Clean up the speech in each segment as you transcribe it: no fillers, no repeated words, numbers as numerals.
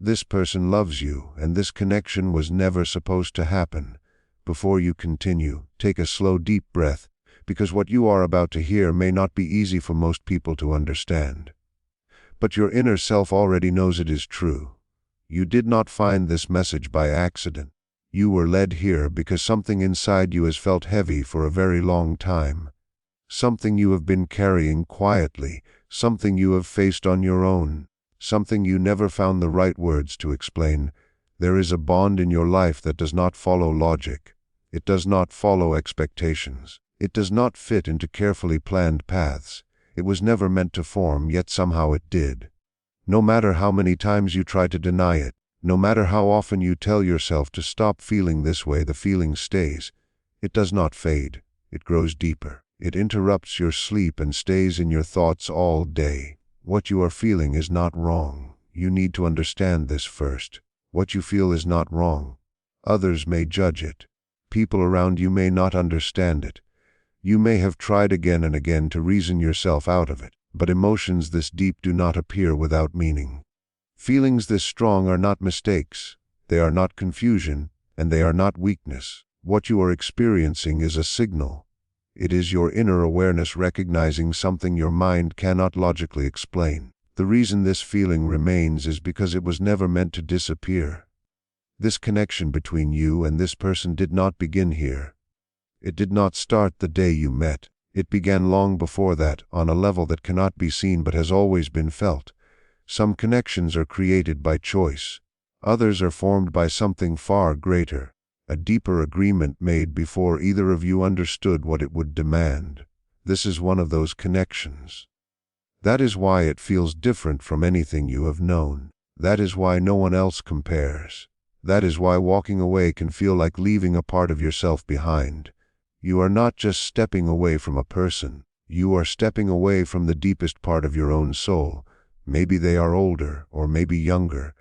This person loves you, and this connection was never supposed to happen. Before you continue, take a slow, deep breath, because what you are about to hear may not be easy for most people to understand. But your inner self already knows it is true. You did not find this message by accident. You were led here because something inside you has felt heavy for a very long time. Something you have been carrying quietly, something you have faced on your own, something you never found the right words to explain. There is a bond in your life that does not follow logic. It does not follow expectations. It does not fit into carefully planned paths. It was never meant to form, yet somehow it did. No matter how many times you try to deny it, no matter how often you tell yourself to stop feeling this way, the feeling stays. It does not fade. It grows deeper. It interrupts your sleep and stays in your thoughts all day. What you are feeling is not wrong. You need to understand this first. What you feel is not wrong. Others may judge it. People around you may not understand it. You may have tried again and again to reason yourself out of it, but emotions this deep do not appear without meaning. Feelings this strong are not mistakes. They are not confusion, and they are not weakness. What you are experiencing is a signal. It is your inner awareness recognizing something your mind cannot logically explain. The reason this feeling remains is because it was never meant to disappear. This connection between you and this person did not begin here. It did not start the day you met. It began long before that, on a level that cannot be seen but has always been felt. Some connections are created by choice. Others are formed by something far greater, a deeper agreement made before either of you understood what it would demand. This is one of those connections. That is why it feels different from anything you have known. That is why no one else compares. That is why walking away can feel like leaving a part of yourself behind. You are not just stepping away from a person. You are stepping away from the deepest part of your own soul. Maybe they are older, or maybe younger.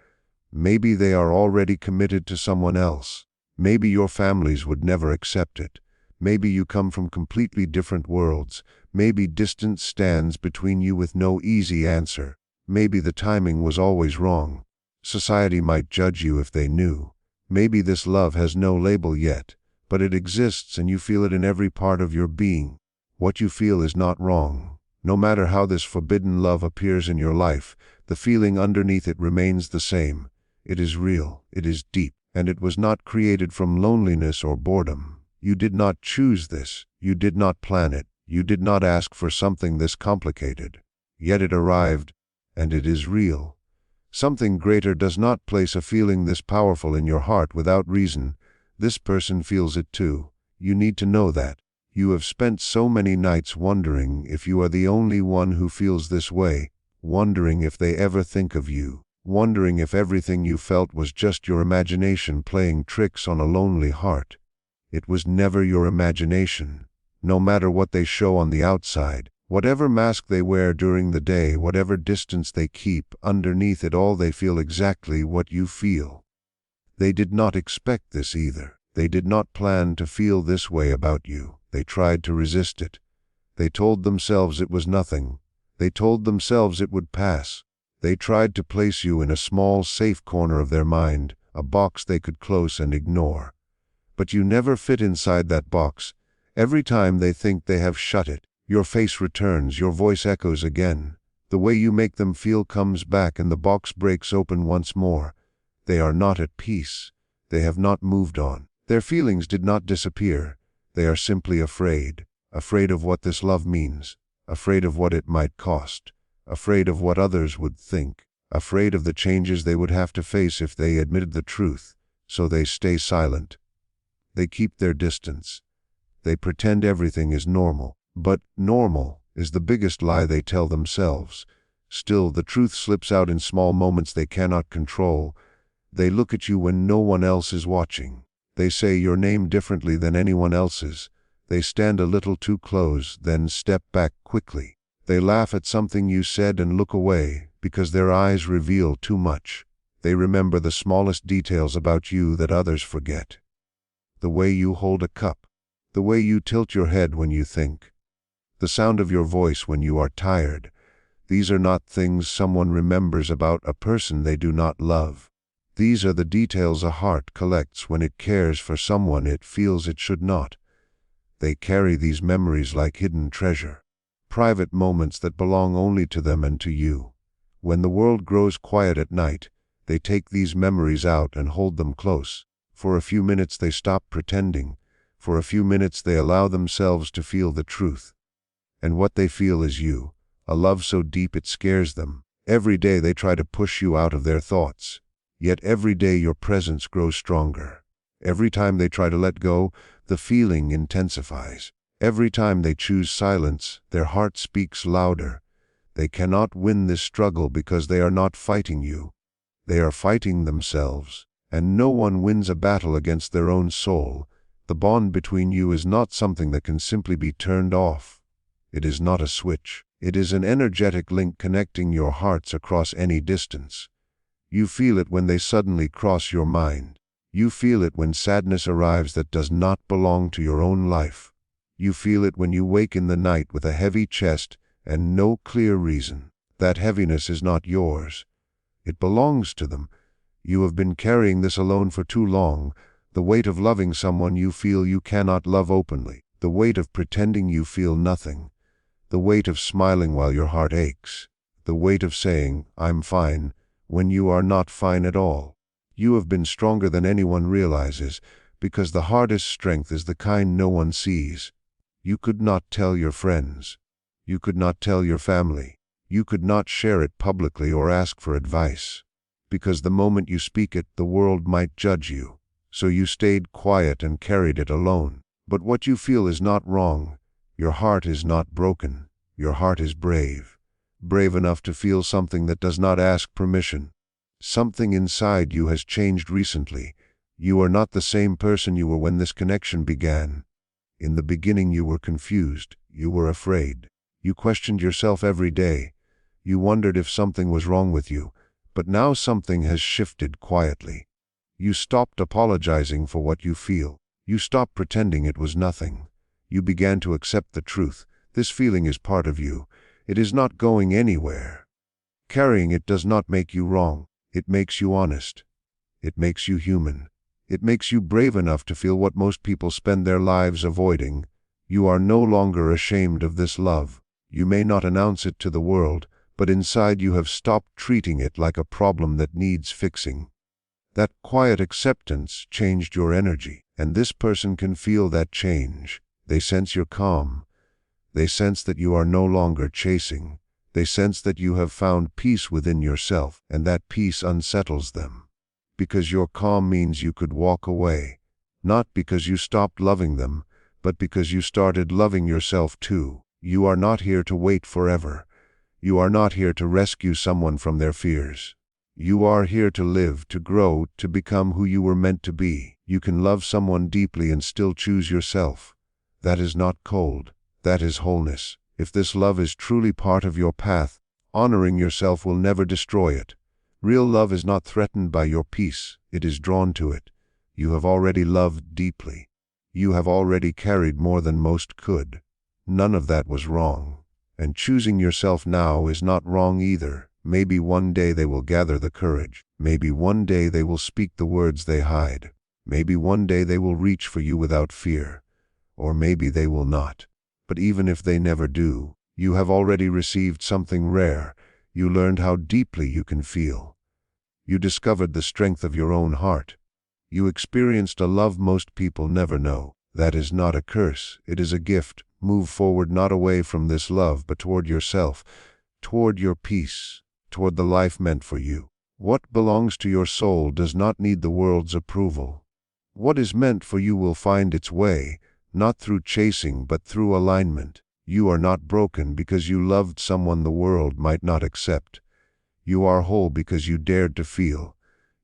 Maybe they are already committed to someone else. Maybe your families would never accept it. Maybe you come from completely different worlds. Maybe distance stands between you with no easy answer. Maybe the timing was always wrong. Society might judge you if they knew. Maybe this love has no label yet, but it exists and you feel it in every part of your being. What you feel is not wrong. No matter how this forbidden love appears in your life, the feeling underneath it remains the same. It is real, it is deep, and it was not created from loneliness or boredom. You did not choose this. You did not plan it. You did not ask for something this complicated. Yet it arrived, and it is real. Something greater does not place a feeling this powerful in your heart without reason. This person feels it too. You need to know that. You have spent so many nights wondering if you are the only one who feels this way, wondering if they ever think of you, wondering if everything you felt was just your imagination playing tricks on a lonely heart. It was never your imagination. No matter what they show on the outside, whatever mask they wear during the day, whatever distance they keep, underneath it all they feel exactly what you feel. They did not expect this either. They did not plan to feel this way about you. They tried to resist it. They told themselves it was nothing. They told themselves it would pass. They tried to place you in a small, safe corner of their mind, a box they could close and ignore. But you never fit inside that box. Every time they think they have shut it, your face returns, your voice echoes again. The way you make them feel comes back and the box breaks open once more. They are not at peace. They have not moved on. Their feelings did not disappear. They are simply afraid. Afraid of what this love means. Afraid of what it might cost. Afraid of what others would think. Afraid of the changes they would have to face if they admitted the truth. So they stay silent. They keep their distance. They pretend everything is normal. But normal is the biggest lie they tell themselves. Still, the truth slips out in small moments they cannot control. They look at you when no one else is watching. They say your name differently than anyone else's. They stand a little too close, then step back quickly. They laugh at something you said and look away, because their eyes reveal too much. They remember the smallest details about you that others forget. The way you hold a cup. The way you tilt your head when you think. The sound of your voice when you are tired. These are not things someone remembers about a person they do not love. These are the details a heart collects when it cares for someone it feels it should not. They carry these memories like hidden treasure, private moments that belong only to them and to you. When the world grows quiet at night, they take these memories out and hold them close. For a few minutes they stop pretending. For a few minutes they allow themselves to feel the truth. And what they feel is you, a love so deep it scares them. Every day they try to push you out of their thoughts. Yet every day your presence grows stronger. Every time they try to let go, the feeling intensifies. Every time they choose silence, their heart speaks louder. They cannot win this struggle because they are not fighting you. They are fighting themselves. And no one wins a battle against their own soul. The bond between you is not something that can simply be turned off. It is not a switch. It is an energetic link connecting your hearts across any distance. You feel it when they suddenly cross your mind. You feel it when sadness arrives that does not belong to your own life. You feel it when you wake in the night with a heavy chest and no clear reason. That heaviness is not yours. It belongs to them. You have been carrying this alone for too long. The weight of loving someone you feel you cannot love openly. The weight of pretending you feel nothing. The weight of smiling while your heart aches. The weight of saying, "I'm fine," when you are not fine at all. You have been stronger than anyone realizes, because the hardest strength is the kind no one sees. You could not tell your friends. You could not tell your family. You could not share it publicly or ask for advice. Because the moment you speak it, the world might judge you. So you stayed quiet and carried it alone. But what you feel is not wrong. Your heart is not broken. Your heart is brave. Brave enough to feel something that does not ask permission. Something inside you has changed recently. You are not the same person you were when this connection began. In the beginning you were confused. You were afraid. You questioned yourself every day. You wondered if something was wrong with you. But now something has shifted quietly. You stopped apologizing for what you feel. You stopped pretending it was nothing. You began to accept the truth. This feeling is part of you. It is not going anywhere. Carrying it does not make you wrong. It makes you honest. It makes you human. It makes you brave enough to feel what most people spend their lives avoiding. You are no longer ashamed of this love. You may not announce it to the world, but inside you have stopped treating it like a problem that needs fixing. That quiet acceptance changed your energy, and this person can feel that change. They sense your calm. They sense that you are no longer chasing. They sense that you have found peace within yourself, and that peace unsettles them. Because your calm means you could walk away, not because you stopped loving them, but because you started loving yourself too. You are not here to wait forever. You are not here to rescue someone from their fears. You are here to live, to grow, to become who you were meant to be. You can love someone deeply and still choose yourself. That is not cold. That is wholeness. If this love is truly part of your path, honoring yourself will never destroy it. Real love is not threatened by your peace. It is drawn to it. You have already loved deeply. You have already carried more than most could. None of that was wrong. And choosing yourself now is not wrong either. Maybe one day they will gather the courage. Maybe one day they will speak the words they hide. Maybe one day they will reach for you without fear. Or maybe they will not. But even if they never do, you have already received something rare. You learned how deeply you can feel. You discovered the strength of your own heart. You experienced a love most people never know. That is not a curse. It is a gift. Move forward, not away from this love, but toward yourself, toward your peace, toward the life meant for you. What belongs to your soul does not need the world's approval. What is meant for you will find its way, not through chasing but through alignment. You are not broken because you loved someone the world might not accept. You are whole because you dared to feel.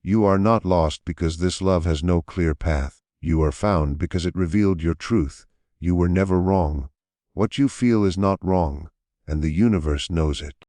You are not lost because this love has no clear path. You are found because it revealed your truth. You were never wrong. What you feel is not wrong, and the universe knows it.